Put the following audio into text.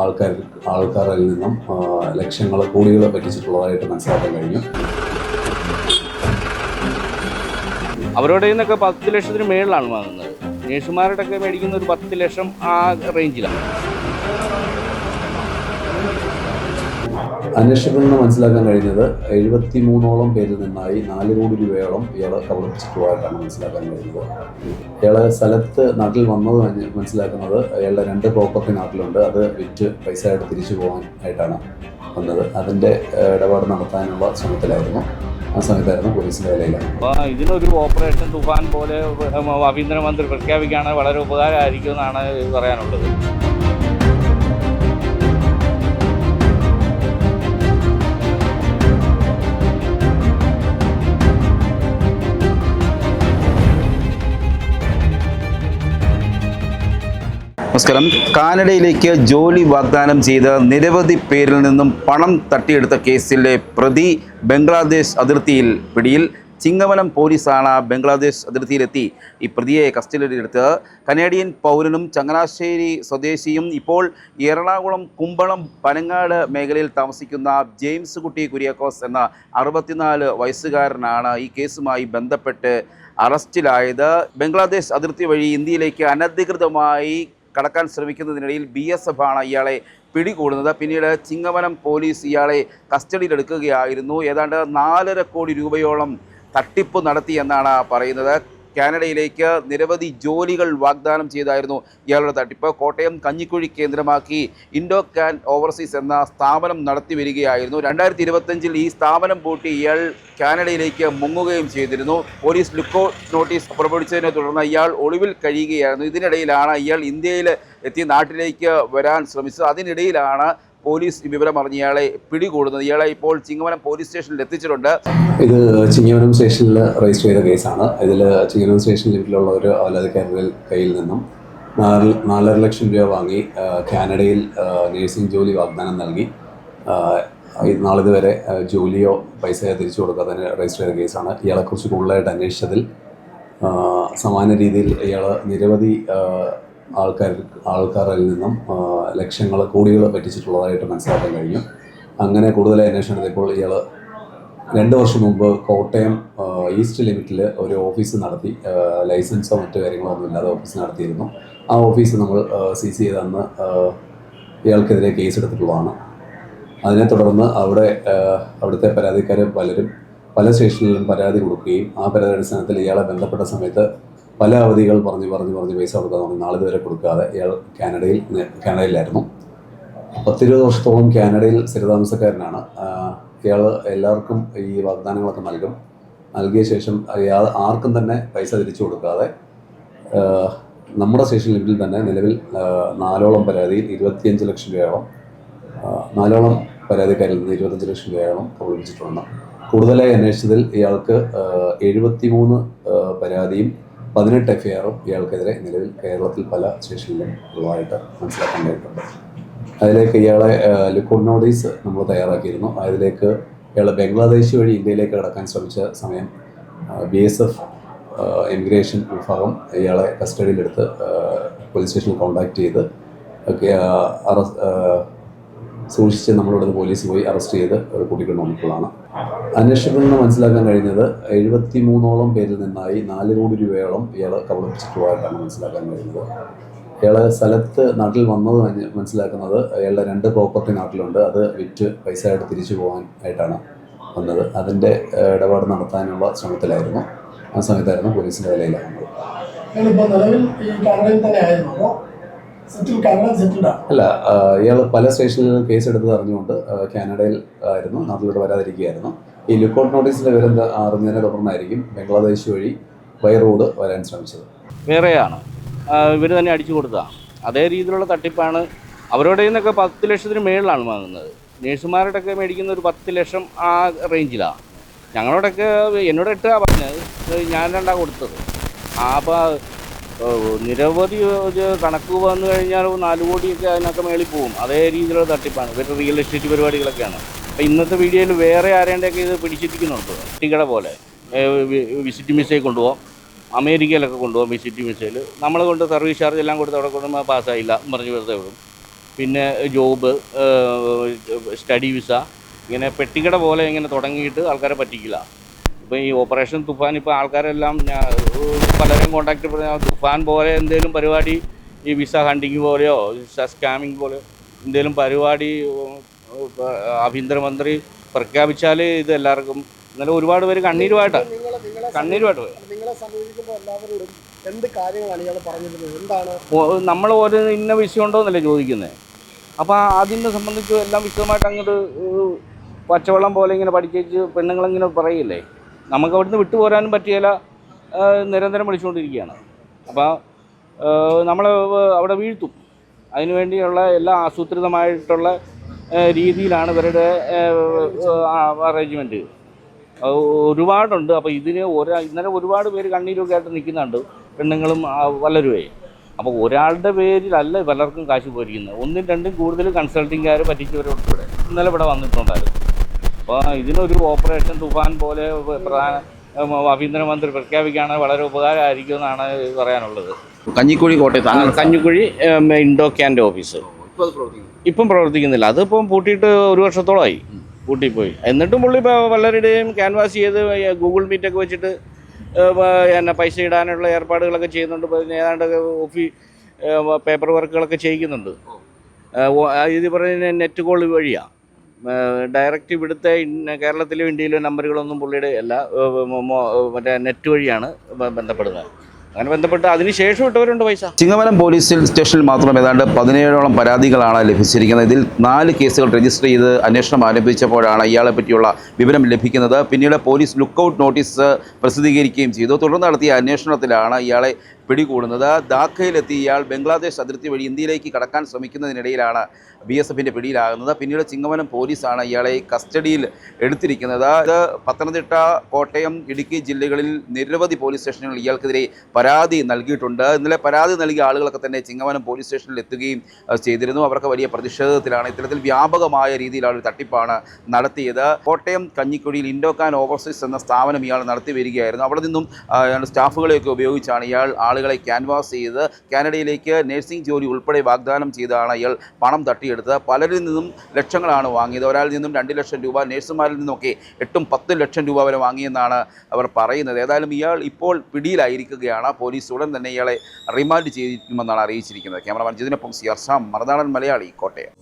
ആൾക്കാരിൽ നിന്നും ലക്ഷങ്ങൾ കോടികൾ പറ്റിച്ചിട്ടുള്ളതായിട്ട് മനസ്സിലാക്കാൻ കഴിഞ്ഞു. അവരുടെ നിന്നൊക്കെ 10 ലക്ഷത്തിന് മേളിലാണ് വാങ്ങുന്നത്. നേഴ്സുമാരുടെ ഒക്കെ മേടിക്കുന്ന ഒരു 10 ലക്ഷം ആ റേഞ്ചിലാണ്. അന്വേഷണത്തിൽ നിന്ന് മനസ്സിലാക്കാൻ കഴിഞ്ഞത് 73ഓളം പേരിൽ നിന്നായി 4 കോടി രൂപയോളം ഇയാളെ കബളിപ്പിച്ചിട്ടുള്ളതായിട്ടാണ് മനസ്സിലാക്കാൻ കഴിഞ്ഞത്. ഇയാളെ സ്ഥലത്ത് നാട്ടിൽ വന്നത് മനസ്സിലാക്കുന്നത് അയാളുടെ 2 പ്രോപ്പർട്ടി നാട്ടിലുണ്ട്. അത് വിറ്റ് പൈസ ആയിട്ട് തിരിച്ചു പോകാനായിട്ടാണ് വന്നത്. അതിൻ്റെ ഇടപാട് നടത്താനുള്ള ശ്രമത്തിലായിരുന്നു. ആ സമയത്തായിരുന്നു പോലീസിൻ്റെ വേലയിലാണ്. അപ്പോൾ ഇതിനൊരു ഓപ്പറേഷൻ തുഫാൻ പോലെ ആഭ്യന്തരമന്ത്രി പ്രഖ്യാപിക്കുകയാണെങ്കിൽ വളരെ ഉപകാരമായിരിക്കും എന്നാണ് പറയാനുള്ളത്. നമസ്കാരം. കാനഡയിലേക്ക് ജോലി വാഗ്ദാനം ചെയ്ത് നിരവധി പേരിൽ നിന്നും പണം തട്ടിയെടുത്ത കേസിലെ പ്രതി ബംഗ്ലാദേശ് അതിർത്തിയിൽ പിടിയിൽ. ചിങ്ങവനം പോലീസാണ് ബംഗ്ലാദേശ് അതിർത്തിയിലെത്തി ഈ പ്രതിയെ കസ്റ്റഡിയിലെടുത്ത്. കനേഡിയൻ പൗരനും ചങ്ങനാശ്ശേരി സ്വദേശിയും ഇപ്പോൾ എറണാകുളം കുമ്പളം പനങ്ങാട് മേഖലയിൽ താമസിക്കുന്ന ജെയിംസ് കുട്ടി കുര്യാക്കോസ് എന്ന 64 വയസ്സുകാരനാണ് ഈ കേസുമായി ബന്ധപ്പെട്ട് അറസ്റ്റിലായത്. ബംഗ്ലാദേശ് അതിർത്തി വഴി ഇന്ത്യയിലേക്ക് അനധികൃതമായി കടക്കാൻ ശ്രമിക്കുന്നതിനിടയിൽ BSF ആണ് ഇയാളെ പിടികൂടുന്നത്. പിന്നീട് ചിങ്ങവനം പോലീസ് ഇയാളെ കസ്റ്റഡിയിലെടുക്കുകയായിരുന്നു. ഏതാണ്ട് 4.5 കോടി രൂപയോളം തട്ടിപ്പ് നടത്തി എന്നാണ് പറയുന്നത്. കാനഡയിലേക്ക് നിരവധി ജോലികൾ വാഗ്ദാനം ചെയ്തായിരുന്നു ഇയാളുടെ തട്ടിപ്പ്. കോട്ടയം കഞ്ഞിക്കുഴി കേന്ദ്രമാക്കി ഇൻഡോ കാൻ ഓവർസീസ് എന്ന സ്ഥാപനം നടത്തി വരികയായിരുന്നു. 2025 ഈ സ്ഥാപനം പൂട്ടി ഇയാൾ കാനഡയിലേക്ക് മുങ്ങുകയും ചെയ്തിരുന്നു. പോലീസ് ലുക്കൌട്ട് നോട്ടീസ് പുറപ്പെടുവിച്ചതിനെ തുടർന്ന് ഇയാൾ ഒളിവിൽ കഴിയുകയായിരുന്നു. ഇതിനിടയിലാണ് ഇയാൾ ഇന്ത്യയിൽ എത്തി നാട്ടിലേക്ക് വരാൻ ശ്രമിച്ചത്. അതിനിടയിലാണ് പോലീസ് ഈ വിവരം അറിഞ്ഞ് ഇയാളെ പിടികൂടുന്നത്. ഇയാളെ ഇപ്പോൾ ചിങ്ങവനം പോലീസ് സ്റ്റേഷനിൽ എത്തിച്ചിട്ടുണ്ട്. ഇത് ചിങ്ങവനം സ്റ്റേഷനിൽ രജിസ്റ്റർ ചെയ്ത കേസാണ്. ഇതിൽ ചിങ്ങവനം സ്റ്റേഷൻ ലിമിറ്റിലുള്ള ഒരു പരാതിക്കാരുടെ കയ്യിൽ നിന്നും 4.5 ലക്ഷം രൂപ വാങ്ങി കാനഡയിൽ നേഴ്സിംഗ് ജോലി വാഗ്ദാനം നൽകി നാളിതുവരെ ജോലിയോ പൈസയോ തിരിച്ചു കൊടുക്കാതെ തന്നെ രജിസ്റ്റർ ചെയ്ത കേസാണ്. ഇയാളെക്കുറിച്ച് കൂടുതലായിട്ട് അന്വേഷിച്ചതിൽ സമാന രീതിയിൽ ഇയാൾ നിരവധി ആൾക്കാരിൽ നിന്നും ലക്ഷങ്ങൾ കോടികൾ പറ്റിച്ചിട്ടുള്ളതായിട്ട് മനസ്സിലാക്കാൻ കഴിഞ്ഞു. അങ്ങനെ കൂടുതലായി അന്വേഷണത്തിൽ ഇയാൾ 2 വർഷം മുമ്പ് കോട്ടയം ഈസ്റ്റ് ലിമിറ്റിൽ ഒരു ഓഫീസ് നടത്തി. ലൈസൻസോ മറ്റു കാര്യങ്ങളോ ഒന്നും ഇല്ലാതെ ഓഫീസ് നടത്തിയിരുന്നു. ആ ഓഫീസ് നമ്മൾ സീസ് ചെയ്ത് അന്ന് ഇയാൾക്കെതിരെ കേസെടുത്തിട്ടുള്ളതാണ്. അതിനെ തുടർന്ന് അവിടുത്തെ പരാതിക്കാർ പലരും പല സ്റ്റേഷനിലും പരാതി കൊടുക്കുകയും ആ പരാതി അടിസ്ഥാനത്തിൽ ഇയാളെ ബന്ധപ്പെട്ട സമയത്ത് പല അവധികൾ പറഞ്ഞ് പൈസ കൊടുക്കാൻ തുടങ്ങി. നാളിതുവരെ കൊടുക്കാതെ ഇയാൾ കാനഡയിലായിരുന്നു. 10-20 വർഷത്തോളം കാനഡയിൽ സ്ഥിരതാമസക്കാരനാണ്. ഇയാൾ എല്ലാവർക്കും ഈ വാഗ്ദാനങ്ങളൊക്കെ നൽകിയ ശേഷം ഇയാൾ ആർക്കും തന്നെ പൈസ തിരിച്ചു കൊടുക്കാതെ നമ്മുടെ സ്റ്റേഷൻ ലിമിറ്റിൽ തന്നെ നിലവിൽ 4ഓളം പരാതിയിൽ 25 ലക്ഷം രൂപയോളം 4ഓളം പരാതിക്കാരിൽ നിന്ന് 25 ലക്ഷം രൂപയോളം കബളിപ്പിച്ചിട്ടുണ്ട്. കൂടുതലായി അന്വേഷിച്ചതിൽ ഇയാൾക്ക് 73 പരാതിയും 18 FIRഉം ഇയാൾക്കെതിരെ നിലവിൽ കേരളത്തിൽ പല സ്റ്റേഷനിലും ഉള്ളതായിട്ട് മനസ്സിലാക്കാൻ കഴിഞ്ഞിട്ടുണ്ട്. അതിലേക്ക് ഇയാളെ ലുക്കൌട്ട് നോട്ടീസ് നമ്മൾ തയ്യാറാക്കിയിരുന്നു. അതിലേക്ക് ഇയാൾ ബംഗ്ലാദേശ് വഴി ഇന്ത്യയിലേക്ക് കടക്കാൻ ശ്രമിച്ച സമയം BSF ഇമിഗ്രേഷൻ വിഭാഗം ഇയാളെ കസ്റ്റഡിയിലെടുത്ത് പോലീസ് സ്റ്റേഷനിൽ കോൺടാക്ട് ചെയ്ത് സൂക്ഷിച്ച് നമ്മളിവിടുന്ന് പോലീസ് പോയി അറസ്റ്റ് ചെയ്ത് കൂട്ടിക്കൊണ്ട് വന്നിട്ടുള്ളതാണ്. അന്വേഷണത്തിൽ നിന്ന് മനസ്സിലാക്കാൻ കഴിഞ്ഞത് 73ഓളം പേരിൽ നിന്നായി 4 കോടി രൂപയോളം ഇയാൾ കബളിപ്പിച്ചിട്ടുള്ളതായിട്ടാണ് മനസ്സിലാക്കാൻ കഴിഞ്ഞത്. ഇയാളെ സ്ഥലത്ത് നാട്ടിൽ വന്നത് മനസ്സിലാക്കുന്നത് അയാളുടെ 2 പ്രോപ്പർട്ടി നാട്ടിലുണ്ട്. അത് വിറ്റ് പൈസ ആയിട്ട് തിരിച്ചു പോകാനായിട്ടാണ് വന്നത്. അതിൻ്റെ ഇടപാട് നടത്താനുള്ള ശ്രമത്തിലായിരുന്നു. ആ സമയത്തായിരുന്നു പോലീസിൻ്റെ വേലയിലാണ്. അല്ല, ഇയാൾ പല സ്റ്റേഷനിലും കേസെടുത്ത് അറിഞ്ഞുകൊണ്ട് കാനഡയിൽ ആയിരുന്നു, നാട്ടിലോട്ട് വരാതിരിക്കുകയായിരുന്നു. ഈ ലുക്കൌട്ട് നോട്ടീസിൻ്റെ വിവരം അറിഞ്ഞതിനെ തുടർന്നായിരിക്കും ബംഗ്ലാദേശ് വഴി ബൈ റോഡ് വരാൻ ശ്രമിച്ചത്. വേറെയാണ് ഇവർ തന്നെ അടിച്ചു കൊടുത്തതാണ്. അതേ രീതിയിലുള്ള തട്ടിപ്പാണ്. അവരുടെ നിന്നൊക്കെ 10 ലക്ഷത്തിന് മേളിലാണ് വാങ്ങുന്നത്. നേഴ്സുമാരുടെ ഒക്കെ മേടിക്കുന്ന ഒരു 10 ലക്ഷം ആ റേഞ്ചിലാണ്. ഞങ്ങളോടൊക്കെ എന്നോട് 8 പറഞ്ഞത്, ഞാൻ 2 കൊടുത്തത്. അപ്പോൾ നിരവധി കണക്ക് വന്നു കഴിഞ്ഞാൽ 4 കോടിയൊക്കെ അതിനൊക്കെ മേളിൽ പോകും. അതേ രീതിയിലുള്ള തട്ടിപ്പാണ്. ഇവരുടെ റിയൽ എസ്റ്റേറ്റ് പരിപാടികളൊക്കെയാണ്. അപ്പോൾ ഇന്നത്തെ വീഡിയോയിൽ വേറെ ആരേണ്ടൊക്കെ ഇത് പിടിച്ചിരിക്കുന്നുണ്ട്. ടിക്കട പോലെ വിസിറ്റ് വിസയിൽ കൊണ്ടുപോകാം, അമേരിക്കയിലൊക്കെ കൊണ്ടുപോകാം വിസിറ്റ് വിസയിൽ. നമ്മൾ കൊണ്ട് സർവീസ് ചാർജ് എല്ലാം കൊടുത്ത് അവിടെ കൊണ്ടുപോകുമ്പോൾ പാസ്സായില്ല പറഞ്ഞ് വെറുതെ വിടും. പിന്നെ ജോബ്, സ്റ്റഡി വിസ, ഇങ്ങനെ പെട്ടിക്കട പോലെ ഇങ്ങനെ തുടങ്ങിയിട്ട് ആൾക്കാരെ പറ്റിക്കില്ല. ഇപ്പോൾ ഈ ഓപ്പറേഷൻ തുഫാൻ ഇപ്പോൾ ആൾക്കാരെല്ലാം പലരെയും കോൺടാക്ട് പറഞ്ഞാൽ തുഫാൻ പോലെ എന്തെങ്കിലും പരിപാടി, ഈ വിസ ഹണ്ടിങ് പോലെയോ വിസ സ്കാമിങ് പോലെയോ എന്തെങ്കിലും പരിപാടി ആഭ്യന്തരമന്ത്രി പ്രഖ്യാപിച്ചാൽ ഇത് എല്ലാവർക്കും ഇന്നലെ ഒരുപാട് പേര് കണ്ണീരുമായിട്ട് പോയി. നിങ്ങളെ സമീപിക്കുമ്പോൾ എല്ലാവരോടും എന്ത് കാര്യങ്ങളാണ് ഇയാൾ പറഞ്ഞിരുന്നത്? എന്താണ് നമ്മൾ ഒരു ഇന്ന വിഷയം ഉണ്ടോയെന്നല്ലേ ചോദിക്കുന്നത്. അപ്പോൾ അതിനെ സംബന്ധിച്ച് എല്ലാം വിശദമായിട്ട് അങ്ങോട്ട് പച്ചവെള്ളം പോലെ ഇങ്ങനെ പഠിച്ചേച്ച് പെണ്ണുങ്ങളിങ്ങനെ പറയില്ലേ. നമുക്ക് അവിടുന്ന് വിട്ടുപോരാനും പറ്റിയില്ല, നിരന്തരം വിളിച്ചുകൊണ്ടിരിക്കുകയാണ്. അപ്പോൾ നമ്മൾ അവിടെ വീഴ്ത്തും. അതിനുവേണ്ടിയുള്ള എല്ലാ ആസൂത്രിതമായിട്ടുള്ള രീതിയിലാണ് ഇവരുടെ അറേഞ്ച്മെൻറ്റ്. ഒരുപാടുണ്ട്. അപ്പോൾ ഇന്നലെ ഒരുപാട് പേര് കണ്ണീരൊക്കെ ആയിട്ട് നിൽക്കുന്നുണ്ട്, പെണ്ണുങ്ങളും പലരുമേ. അപ്പോൾ ഒരാളുടെ പേരിലല്ല പലർക്കും കാശ് പോയിരിക്കുന്നത്. ഒന്നും രണ്ടും കൂടുതൽ കൺസൾട്ടിങ്കാർ പറ്റിച്ചവരുൾപ്പെടെ ഇന്നലെ ഇവിടെ വന്നിട്ടുണ്ടായിരുന്നു. അപ്പോൾ ഇതിനൊരു ഓപ്പറേഷൻ തുഫാൻ പോലെ പ്രധാന ആഭ്യന്തരമന്ത്രി പ്രഖ്യാപിക്കുകയാണെങ്കിൽ വളരെ ഉപകാരമായിരിക്കുമെന്നാണ് പറയാനുള്ളത്. കഞ്ഞിക്കുഴി കോട്ടയത്ത് കഞ്ഞിക്കുഴി ഇൻഡോക്യാൻ്റെ ഓഫീസ് ഇപ്പം പ്രവർത്തിക്കുന്നില്ല. അതിപ്പം പൂട്ടിയിട്ട് 1 വർഷത്തോളമായി, പൂട്ടിപ്പോയി. എന്നിട്ടും പുള്ളി ഇപ്പോൾ പലരുടെയും ക്യാൻവാസ് ചെയ്ത് ഗൂഗിൾ മീറ്റൊക്കെ വെച്ചിട്ട് എന്നെ പൈസ ഇടാനുള്ള ഏർപ്പാടുകളൊക്കെ ചെയ്യുന്നുണ്ട്. ഏതാണ്ട് പേപ്പർ വർക്കുകളൊക്കെ ചെയ്യിക്കുന്നുണ്ട്. ഇത് പറയുന്ന നെറ്റ് കോൾ വഴിയാണ്. ഡയറക്റ്റ് ഇവിടുത്തെ കേരളത്തിലോ ഇന്ത്യയിലോ നമ്പറുകളൊന്നും പുള്ളിയുടെ അല്ല, മറ്റേ നെറ്റ് വഴിയാണ് ബന്ധപ്പെടുന്നത്. അങ്ങനെ ബന്ധപ്പെട്ട് അതിന് ശേഷം ഇട്ടവരുണ്ട് പൈസ. ചിങ്ങവനം പോലീസ് സ്റ്റേഷനിൽ മാത്രം ഏതാണ്ട് 17ഓളം പരാതികളാണ് ലഭിച്ചിരിക്കുന്നത്. ഇതിൽ 4 കേസുകൾ രജിസ്റ്റർ ചെയ്ത് അന്വേഷണം ആരംഭിച്ചപ്പോഴാണ് ഇയാളെ പറ്റിയുള്ള വിവരം ലഭിക്കുന്നത്. പിന്നീട് പോലീസ് ലുക്കൌട്ട് നോട്ടീസ് പ്രസിദ്ധീകരിക്കുകയും ചെയ്തു. തുടർന്ന് നടത്തിയ അന്വേഷണത്തിലാണ് ഇയാളെ പിടികൂടുന്നത്. ധാക്കയിലെത്തി ഇയാൾ ബംഗ്ലാദേശ് അതിർത്തി വഴി ഇന്ത്യയിലേക്ക് കടക്കാൻ ശ്രമിക്കുന്നതിനിടയിലാണ് BSFിൻ്റെ പിടിയിലാകുന്നത്. പിന്നീട് ചിങ്ങവനം പോലീസാണ് ഇയാളെ കസ്റ്റഡിയിൽ എടുത്തിരിക്കുന്നത്. ഇത് പത്തനംതിട്ട, കോട്ടയം, ഇടുക്കി ജില്ലകളിൽ നിരവധി പോലീസ് സ്റ്റേഷനുകളിൽ ഇയാൾക്കെതിരെ പരാതി നൽകിയിട്ടുണ്ട്. ഇന്നലെ പരാതി നൽകിയ ആളുകളൊക്കെ തന്നെ ചിങ്ങവനം പോലീസ് സ്റ്റേഷനിൽ എത്തുകയും ചെയ്തിരുന്നു. അവർക്ക് വലിയ പ്രതിഷേധത്തിലാണ്. ഇത്തരത്തിൽ വ്യാപകമായ രീതിയിലുള്ള ഒരു തട്ടിപ്പാണ് നടത്തിയത്. കോട്ടയം കഞ്ഞിക്കുഴിയിൽ ഇൻഡോക്കാൻ ഓവർസീസ് എന്ന സ്ഥാപനം ഇയാൾ നടത്തി വരികയായിരുന്നു. അവിടെ നിന്നും സ്റ്റാഫുകളെയൊക്കെ ഉപയോഗിച്ചാണ് ഇയാൾ ആളുകളെ ക്യാൻവാസ് ചെയ്ത് കാനഡയിലേക്ക് നഴ്സിംഗ് ജോലി ഉൾപ്പെടെ വാഗ്ദാനം ചെയ്താണ് ഇയാൾ പണം തട്ടിയെടുത്തത്. പലരിൽ നിന്നും ലക്ഷങ്ങളാണ് വാങ്ങിയത്. ഒരാളിൽ നിന്നും 2 ലക്ഷം രൂപ, നഴ്സുമാരിൽ നിന്നൊക്കെ 8-10 ലക്ഷം രൂപ വരെ വാങ്ങിയെന്നാണ് അവർ പറയുന്നത്. ഏതായാലും ഇയാൾ ഇപ്പോൾ പിടിയിലായിരിക്കുകയാണ്. പോലീസ് ഉടൻ തന്നെ ഇയാളെ റിമാൻഡ് ചെയ്തിരിക്കുമെന്നാണ് അറിയിച്ചിരിക്കുന്നത്. Cameraman ജിതിനൊപ്പം CR Sam, Marunadan Malayali, Kottayam.